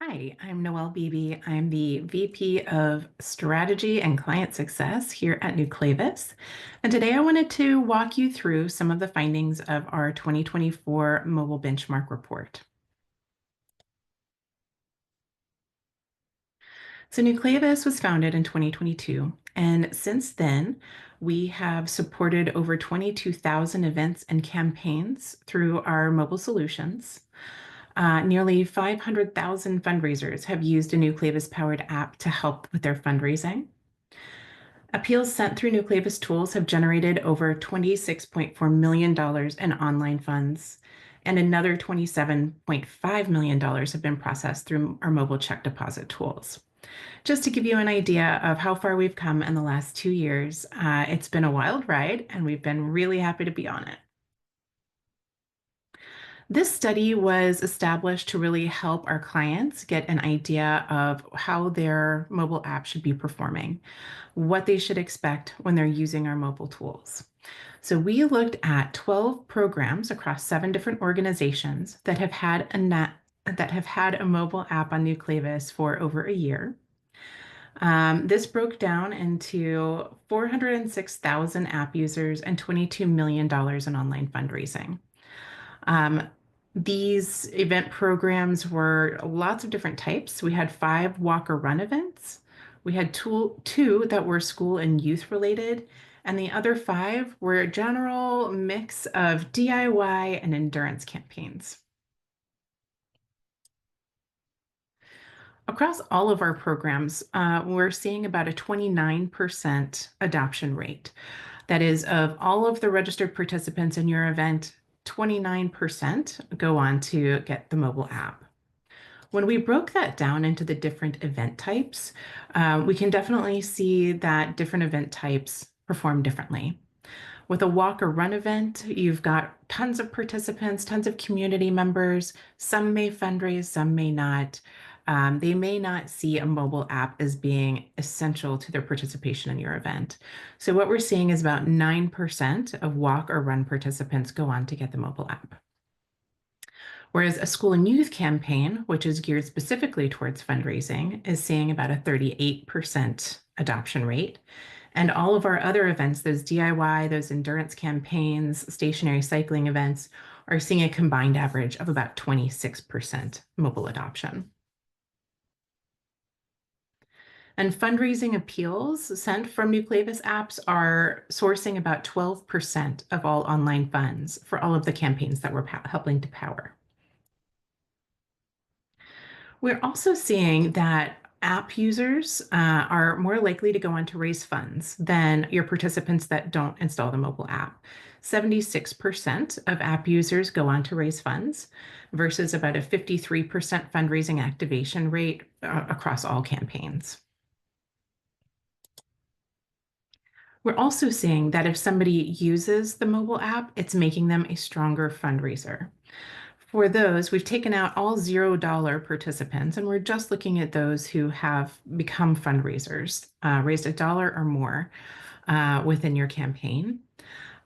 Hi, I'm Noel Beebe. I'm the VP of Strategy and Client Success here at Nuclavis. And today I wanted to walk you through some of the findings of our 2024 Mobile Benchmark Report. So Nuclavis was founded in 2022, and since then, we have supported over 22,000 events and campaigns through our mobile solutions. Nearly 500,000 fundraisers have used a Nuclavis-powered app to help with their fundraising. Appeals sent through Nuclavis tools have generated over $26.4 million in online funds, and another $27.5 million have been processed through our mobile check deposit tools. Just to give you an idea of how far we've come in the last 2 years, it's been a wild ride, and we've been really happy to be on it. This study was established to really help our clients get an idea of how their mobile app should be performing, what they should expect when they're using our mobile tools. So we looked at 12 programs across 7 different organizations that have had a mobile app on Nuclavis for over a year. This broke down into 406,000 app users and $22 million in online fundraising. These event programs were lots of different types. We had 5 walk or run events. We had two that were school and youth related, and the other 5 were a general mix of DIY and endurance campaigns. Across all of our programs, we're seeing about a 29% adoption rate. That is, of all of the registered participants in your event, 29% go on to get the mobile app. When we broke that down into the different event types, we can definitely see that different event types perform differently. With a walk or run event, you've got tons of participants, tons of community members. Some may fundraise, some may not. They may not see a mobile app as being essential to their participation in your event. So what we're seeing is about 9% of walk or run participants go on to get the mobile app. Whereas a school and youth campaign, which is geared specifically towards fundraising, is seeing about a 38% adoption rate. And all of our other events, those DIY, those endurance campaigns, stationary cycling events, are seeing a combined average of about 26% mobile adoption. And fundraising appeals sent from Nuclavis apps are sourcing about 12% of all online funds for all of the campaigns that we're helping to power. We're also seeing that app users are more likely to go on to raise funds than your participants that don't install the mobile app. 76% of app users go on to raise funds versus about a 53% fundraising activation rate across all campaigns. We're also seeing that if somebody uses the mobile app, it's making them a stronger fundraiser. For those, we've taken out all $0 participants, and we're just looking at those who have become fundraisers, raised $1 or more within your campaign.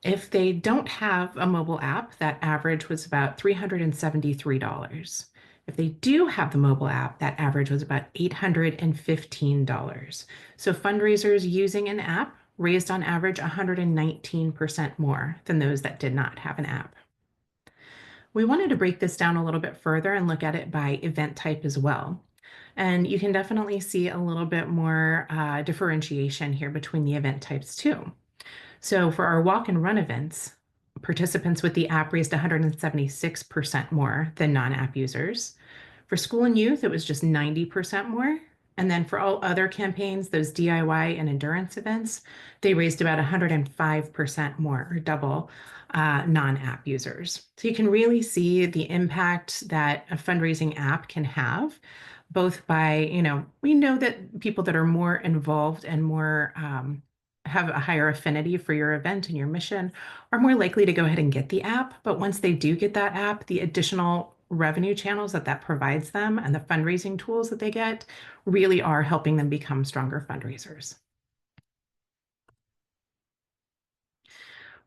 If they don't have a mobile app, that average was about $373. If they do have the mobile app, that average was about $815. So fundraisers using an app raised on average 119% more than those that did not have an app. We wanted to break this down a little bit further and look at it by event type as well. And you can definitely see a little bit more differentiation here between the event types too. So for our walk and run events, participants with the app raised 176% more than non-app users. For school and youth, it was just 90% more. And then for all other campaigns, those DIY and endurance events, they raised about 105% more, or double, non-app users. So you can really see the impact that a fundraising app can have, both by, we know that people that are more involved and more have a higher affinity for your event and your mission are more likely to go ahead and get the app. But once they do get that app, the additional revenue channels that provides them and the fundraising tools that they get really are helping them become stronger fundraisers.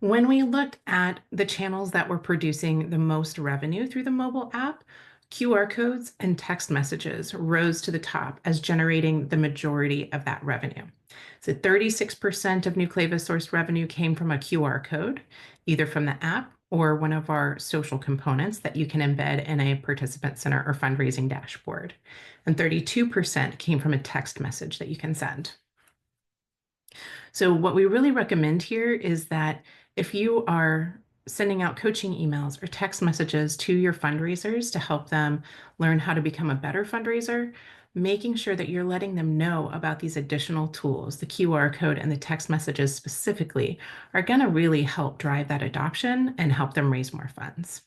When we looked at the channels that were producing the most revenue through the mobile app, QR codes and text messages rose to the top as generating the majority of that revenue. So 36% of Nuclavis sourced revenue came from a QR code, either from the app or one of our social components that you can embed in a participant center or fundraising dashboard. And 32% came from a text message that you can send. So what we really recommend here is that if you are sending out coaching emails or text messages to your fundraisers to help them learn how to become a better fundraiser, making sure that you're letting them know about these additional tools, the QR code and the text messages specifically, are going to really help drive that adoption and help them raise more funds.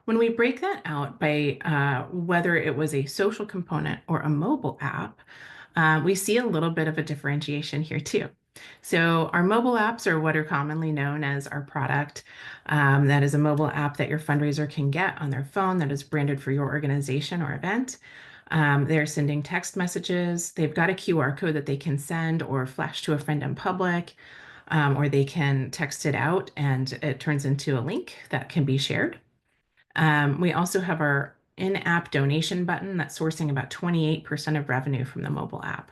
When we break that out by whether it was a social component or a mobile app, we see a little bit of a differentiation here too. So our mobile apps are what are commonly known as our product. That is a mobile app that your fundraiser can get on their phone that is branded for your organization or event. They're sending text messages. They've got a QR code that they can send or flash to a friend in public, or they can text it out and it turns into a link that can be shared. We also have our in-app donation button that's sourcing about 28% of revenue from the mobile app.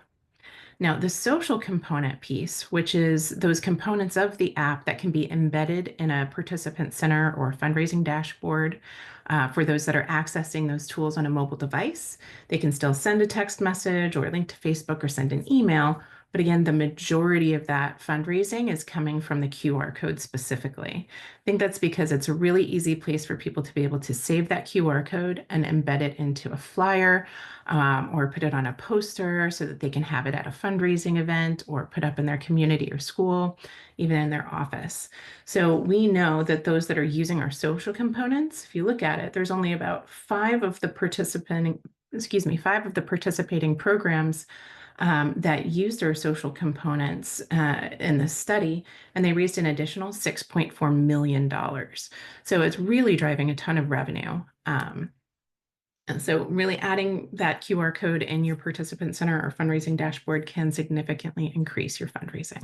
Now, the social component piece, which is those components of the app that can be embedded in a participant center or fundraising dashboard, for those that are accessing those tools on a mobile device, they can still send a text message or link to Facebook or send an email. But again, the majority of that fundraising is coming from the QR code specifically. I think that's because it's a really easy place for people to be able to save that QR code and embed it into a flyer, or put it on a poster so that they can have it at a fundraising event or put up in their community or school, even in their office. So we know that those that are using our social components, if you look at it, there's only about five of the participating programs that used our social components in this study, and they raised an additional $6.4 million. So it's really driving a ton of revenue. And so really adding that QR code in your participant center or fundraising dashboard can significantly increase your fundraising.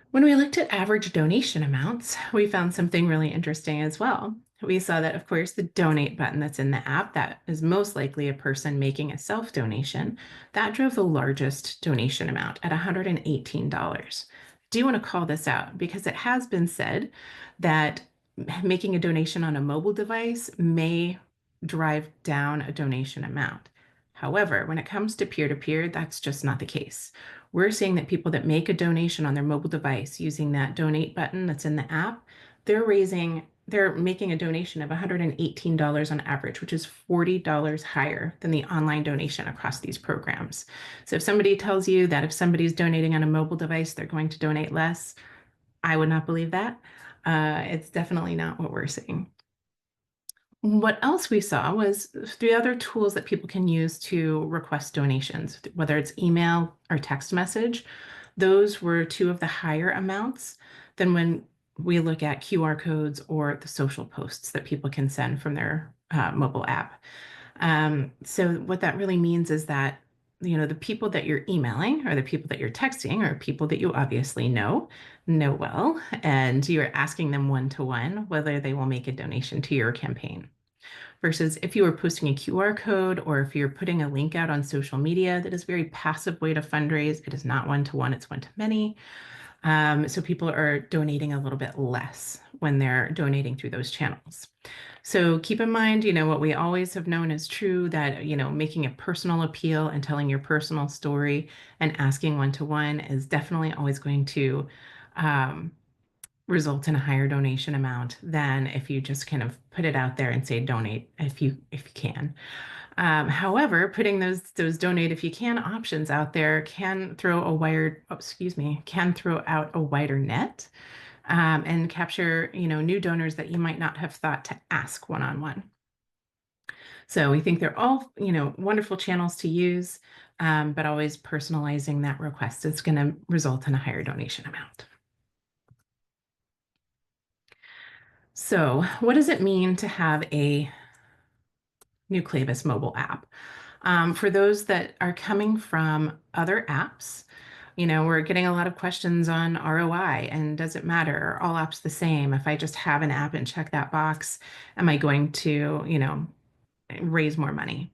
When we looked at average donation amounts, we found something really interesting as well. We saw that, of course, the donate button that's in the app, that is most likely a person making a self-donation, that drove the largest donation amount at $118. Do you want to call this out? Because it has been said that making a donation on a mobile device may drive down a donation amount. However, when it comes to peer-to-peer, that's just not the case. We're seeing that people that make a donation on their mobile device using that donate button that's in the app, they're making a donation of $118 on average, which is $40 higher than the online donation across these programs. So if somebody tells you that if somebody's donating on a mobile device, they're going to donate less, I would not believe that. It's definitely not what we're seeing. What else we saw was the other tools that people can use to request donations, whether it's email or text message. Those were two of the higher amounts than when we look at QR codes or the social posts that people can send from their mobile app. So what that really means is that, the people that you're emailing or the people that you're texting are people that you obviously know well, and you're asking them one-to-one whether they will make a donation to your campaign. Versus if you were posting a QR code or if you're putting a link out on social media, that is a very passive way to fundraise. It is not one-to-one, it's one-to-many. So people are donating a little bit less when they're donating through those channels. So keep in mind, what we always have known is true, that, making a personal appeal and telling your personal story and asking one-to-one is definitely always going to result in a higher donation amount than if you just kind of put it out there and say donate if you can. However, putting those donate if you can options out there can throw out a wider net, and capture new donors that you might not have thought to ask one-on-one. So we think they're all wonderful channels to use, but always personalizing that request is going to result in a higher donation amount. So what does it mean to have a Nuclavis mobile app? For those that are coming from other apps, We're getting a lot of questions on ROI and does it matter? Are all apps the same? If I just have an app and check that box, am I going to, raise more money?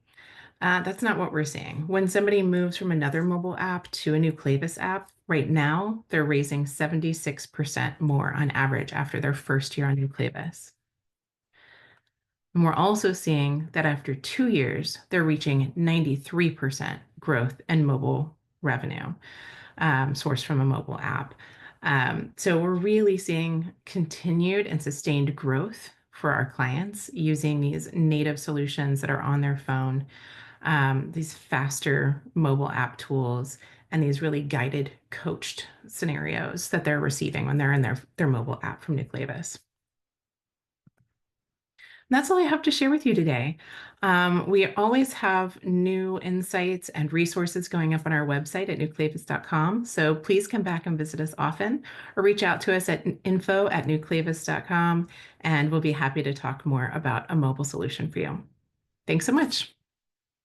That's not what we're seeing. When somebody moves from another mobile app to a Nuclavis app, right now, they're raising 76% more on average after their first year on Nuclavis. And we're also seeing that after 2 years, they're reaching 93% growth in mobile revenue sourced from a mobile app. So we're really seeing continued and sustained growth for our clients using these native solutions that are on their phone, these faster mobile app tools, and these really guided, coached scenarios that they're receiving when they're in their mobile app from Nuclavis. That's all I have to share with you today. We always have new insights and resources going up on our website at nuclavis.com. So please come back and visit us often or reach out to us at info@nuclavis.com, and we'll be happy to talk more about a mobile solution for you. Thanks so much.